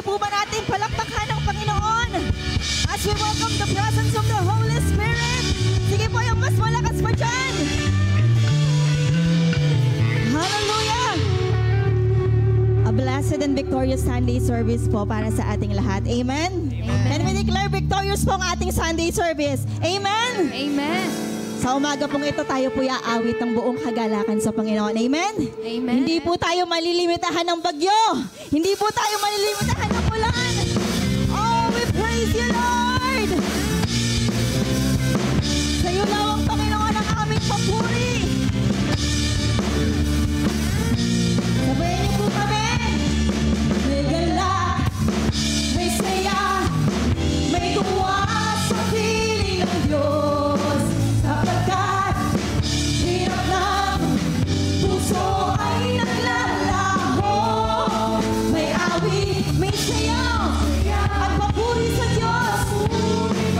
Pwede po ba natin palakpakan ng Panginoon as we welcome the presence of the Holy Spirit? Sige po, yung mas malakas pa dyan. Hallelujah! A blessed and victorious Sunday service po para sa ating lahat. Amen? Amen. And we declare victorious po ang ating Sunday service. Amen? Amen. Sa umaga pong ito, tayo po iaawit ng buong kagalakan sa Panginoon. Amen? Amen. Hindi po tayo malilimitahan ng bagyo. Hindi po tayo malilimitahan ng ulan. Oh, we praise you, Lord! Sa iyo lang ang Panginoon ang aming papuri. Sabayan niyo po kami. May galak, may saya, may tuwa sa piling ng Diyos. Sapagkat hirap ng puso ay naglalaho. May awit, may sayaw, at papuri sa Diyos.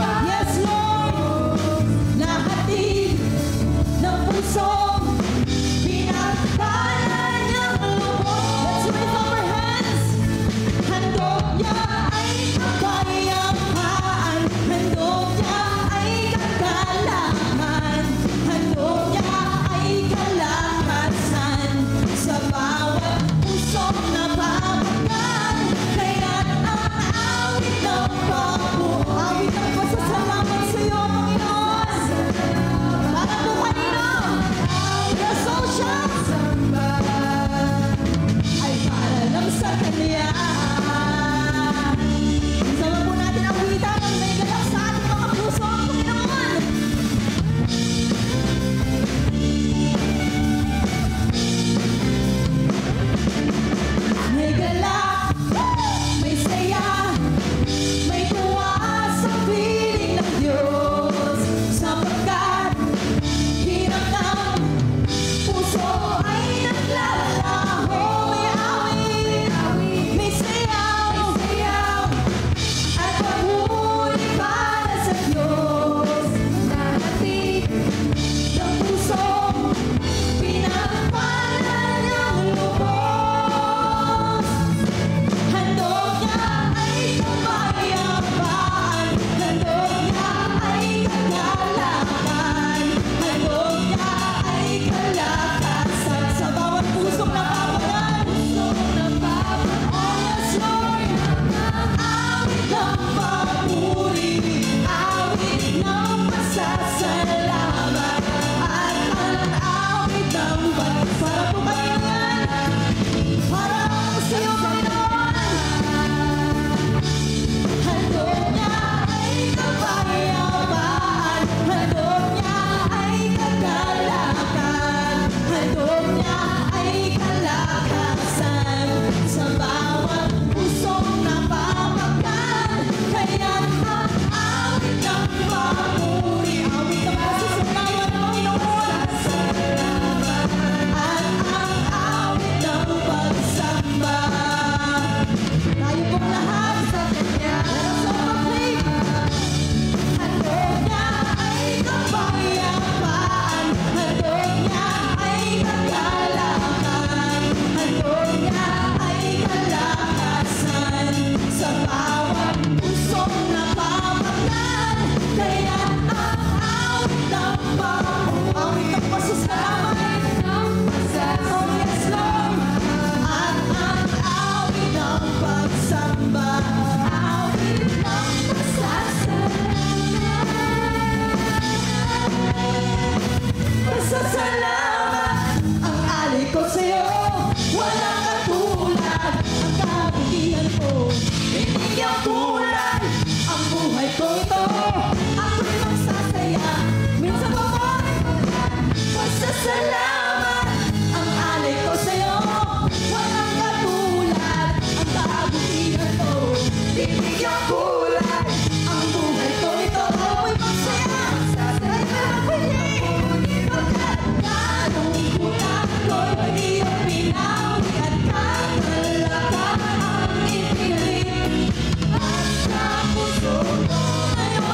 Yes, Lord. Nahatid ng pusong pinagkalan niyang lubos. Let's raise up our hands. Handog niya ay kapayapaan. Handog niya ay kagalakan. Handog niya ay kalakasan. Sa bawat pusong napapagal, kaya't ang awit ng papo. Awit ng pasasalamat sa iyo, Panginoon. Para po kanino? Your socials ay para lang sa Kanya. Sama po natin ang awitan ng may galak sa ating mga puso, Panginoon. May galak, may saya, may tuwa sa piling ng Diyos. Sapagkat hirap ng puso ay naglalaho. May awit, may sayaw, at papuri para sa Diyos. Nahatid ng puso, pinagpalan niyang lubos. Handog niya ay kapayapaan. Handog niya ay kagalakan. Handog niya ay kalakasan. Sa bawat pusong napapagal. Oh yes, Lord. Awit ng papuri, awit ng pasasalamat, at ang awit ng para po kayo yan. Para sa iyo, Panginoon. Handog niya ay kapayapaan. Handog niya ay kagalakan. Handog niya ay kalakasan. Sa bawat pusong napapagal, kaya't ang awit ng papuri, awit ng pasasalamat, Panginoon. At ang awit ng pagsamba. Tayo pong lahat sa Kanya. Let us all proclaim. Handog niya ay kapayapaan. Handog niya ay kagalakan. Handog niya ay kalakasan. Sa bawat pusong napapagal, kaya't ang awit ng awit ng pasasalamat. Oh yes, Lord. At ang awit ng pagsamba, awit ng pasasalamat. Ang alay ko sa'yo, walang katulad. Ang kabutihan ko, hindi ang kulay. Ang buhay ko ito, ako'y magsasaya. Minsan pa mo'y pasasalamat. Ang alay ko sa'yo, walang katulad. Ang kabutihan ko, hindi ang kulay. Ang buhay ko ito, ako'y magsaya. Sa'yo'y mapili, pagkat ganong kulang ko'y iyong pinawi at kalakasan ang ipilit. At sa puso ko ngayon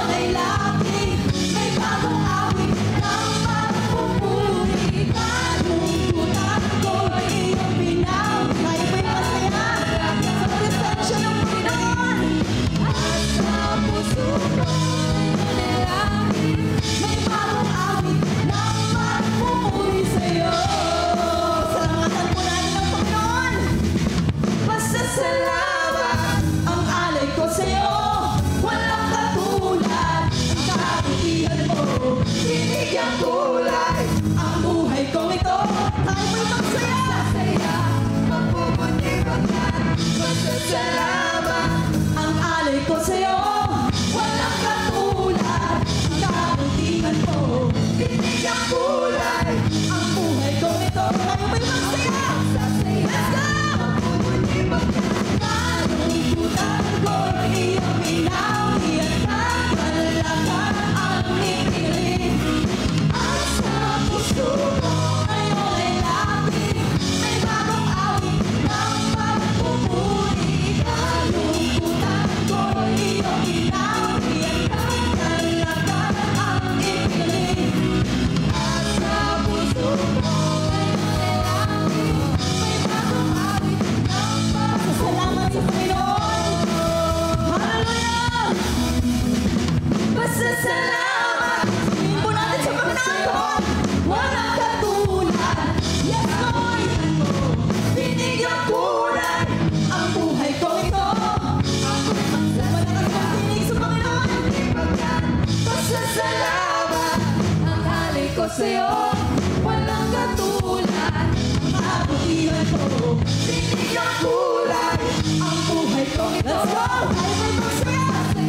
Pasasalamat ang alay ko sa'yo. Walang katulad ang kabutihan mo. Binigyang kulay ang buhay ko ito. Tayo ba'y magsaya? Let's go! Kalungkutan ko'y iyong inawi at kagalakan ang ipilit. At sa puso ko ngayon ay lapit, may bagong awit ng pagpupuri. Kalungkutan ko'y iyong inawi at kagalakan ang ipilit. At sa puso ko ngayon ay lapit, may bagong awit ng pagpupuri. Salamat sa Panginoon! Hallelujah! Pasasalamat! Sabihin po natin sa Panginoon! Walang katulad! Yes, Lord! Binigyang kulay ang buhay ko ito. Walang katinig sa Panginoon! Pasasalamat ang alay ko sa'yo. Walang katulad ang kabutihan ko. Binigyang kulay ang buhay ko ito. Let's go! Tayo may magsaya!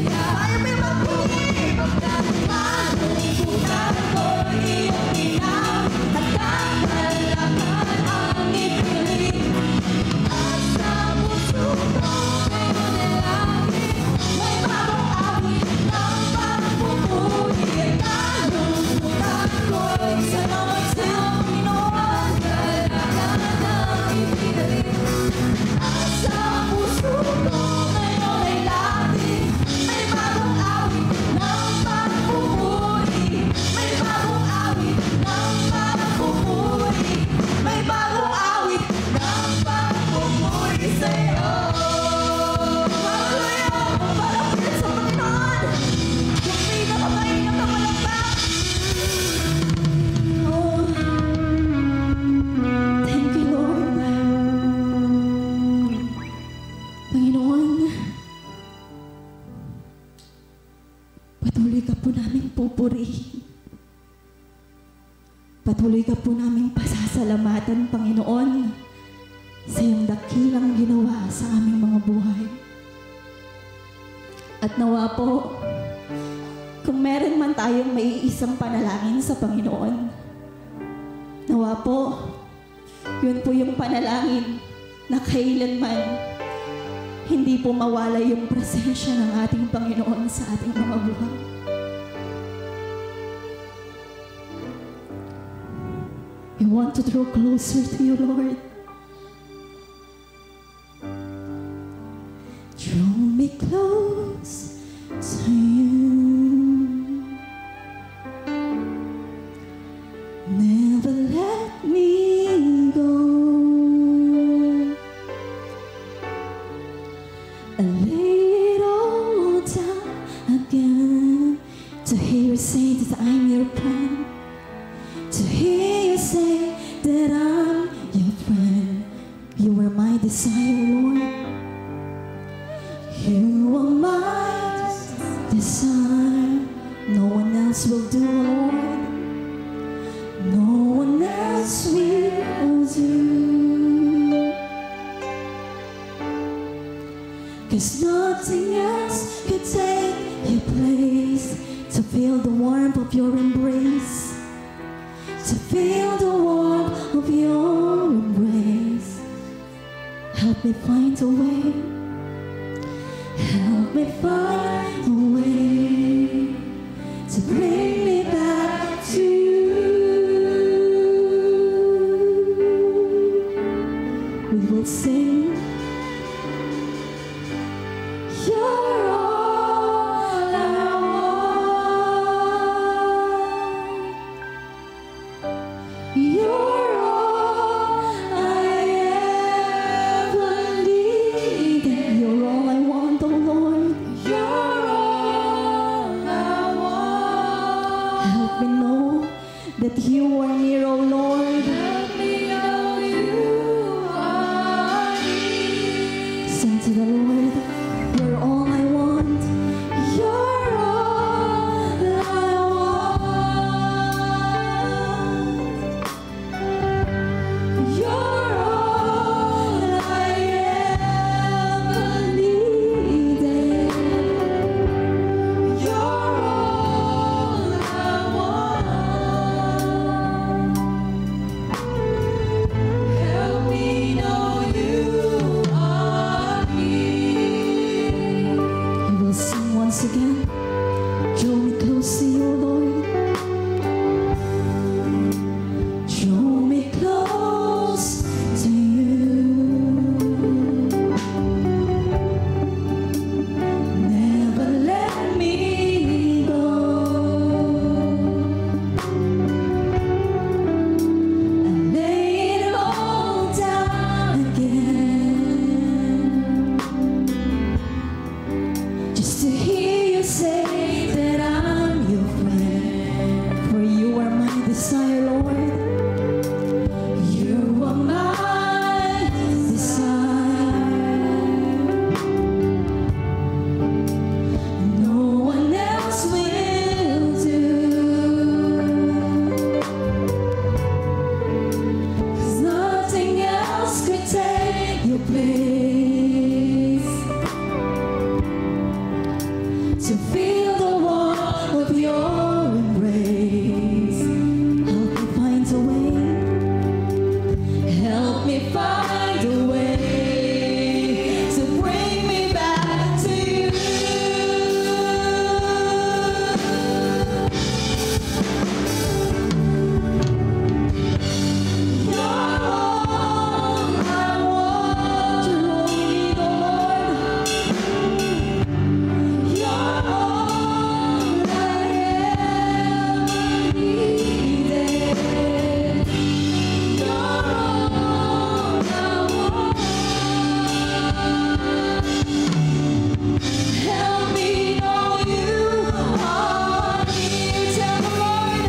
Tayo may magpuli! Kalungkutan ko'y iyong inawi at kagalakan ang ipilit. At sa puso ko ngayon ay langit, may bagong awit ng pagpupuri. Kalungkutan ko'y salamat sa'yo, Panginoon. Kagalakan ang ipilit. At sa puso ko ngayon ay langit, may bagong awit ng pagpupuri. May bagong awit ng pagpupuri. May bagong awit ng pagpupuri sa'yo. Hallelujah! Palakpakan sa Panginoon! Yung pinakamaingat na palakpak! Oh, thank you, Lord. Panginoon, patuloy ka po namin pupurihin. Patuloy ka po namin pasasalamatan, Panginoon, sa iyong dakilang ginawa sa aming mga buhay. At nawa po, kung meron man tayong maiisang panalangin sa Panginoon, nawa po, yun po yung panalangin na kailanman hindi po mawala yung presensya ng ating Panginoon sa ating mga buhay. We want to draw closer to you, Lord. Draw me close to you. Never let me go. I lay it all down again to hear you say that I'm your friend, to hear you say that I'm your friend. You are my desire, Lord. You are my desire. No one else will do, Lord. No one else will do. 'Cause nothing else could take your place. To feel the warmth of your embrace, to feel the warmth of your embrace. Help me find a way. Help me find a way to bring me back to you. We will sing. You're all I want. You're all I ever needed. You're all I want, oh Lord. You're all I want. Help me know that you are near, oh Lord. Help me know you are near. Sing to the Lord. You're all I want. You're all I want. You're all I ever once again. Draw me close to you, Lord. Draw me close to you. Never let me go. And lay it all down again. Just to hear you say that I'm your friend. For you are my desire, Lord. You are my desire. No one else will do. 'Cause nothing else could take your place. To feel the warmth of your embrace. Help me find a way. Help me find a way to bring me back to you. You're all I want. You're all we need, oh Lord. You're all I ever needed. You're all I want. Help me know you are near. Tell the Lord,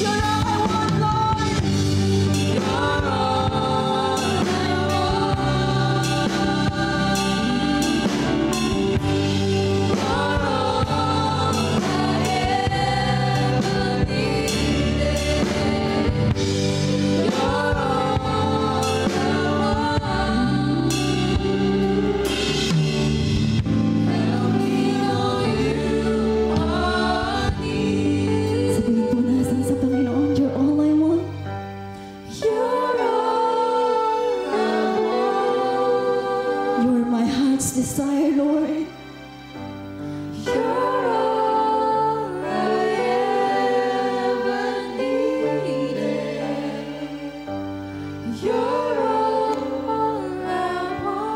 you're all I want, Lord. You're all I want. You're all I ever needed. You're all I want. Help me know you are near. Sabihin po natin sa Panginoon, you're all I want. You're all I want. You're my heart's desire, Lord. You're all I ever needed. You're all I want.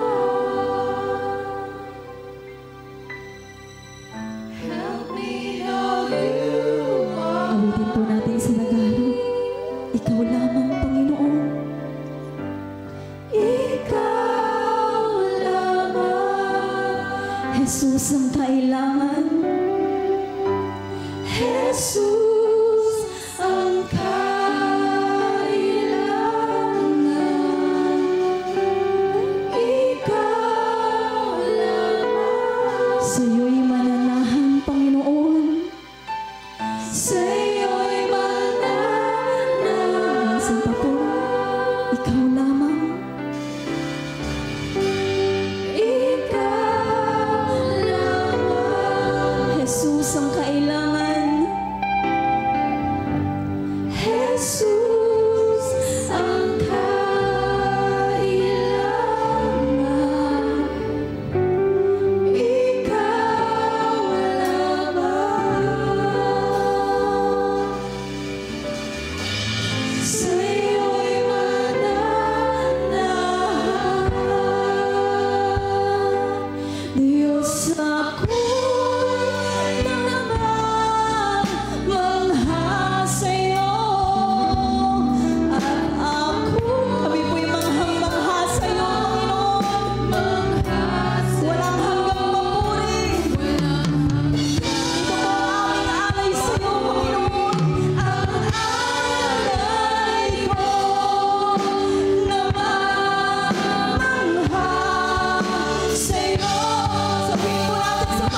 Help me know you are. Awitin po natin sa Tagalog. Ikaw lamang, Panginoon. Ikaw lamang. Jesus ang kailangan. Jesus ang kailangan. Ikaw lamang. Sa'yo'y mananahan, Panginoon. Sa'yo'y mananahan. Minsan pa po, ikaw lamang. Ikaw lamang. Jesus ang kailangan. Jesus ang kailangan. Ikaw lamang. Sa'yo'y mananahan. Diyos, ako'y namamangha sa'yo. At kami po'y manghang-mangha sa'yo, Panginoon. Walang hanggang papuri. Ito po ang aming alay sa'yo, Panginoon. Ang alay ko namamangha sa'yo. Sabihin po natin sa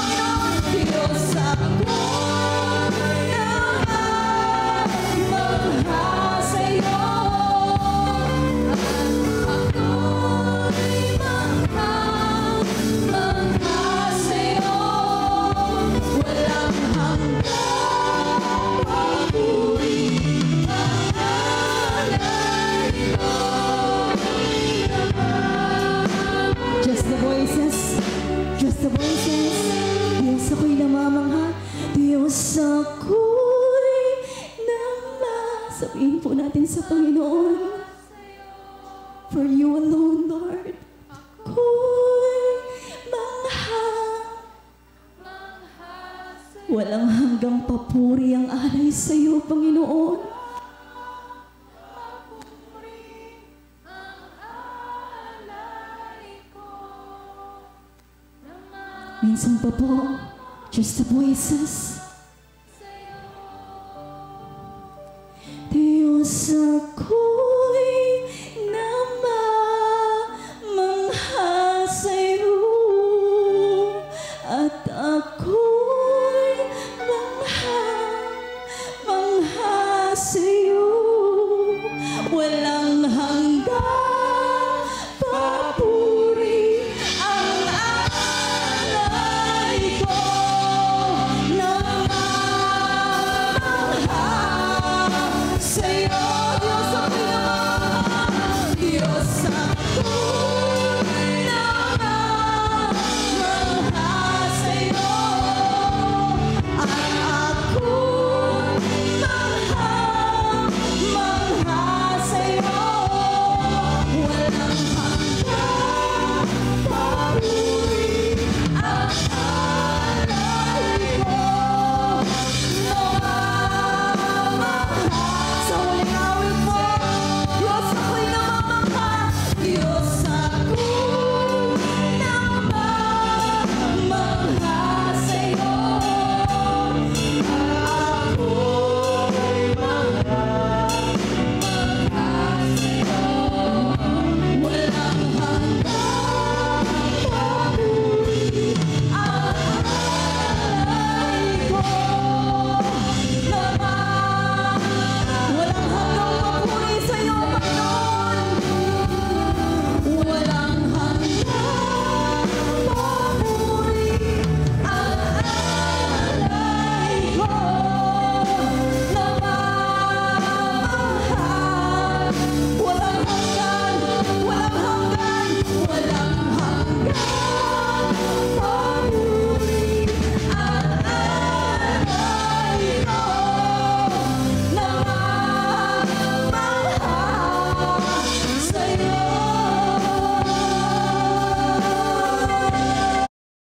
ako'y sabihin po natin sa Panginoon. For you alone, Lord. Ako'y walang hanggang papuri ang alay sa iyo, Panginoon. Minsan pa po, just the voices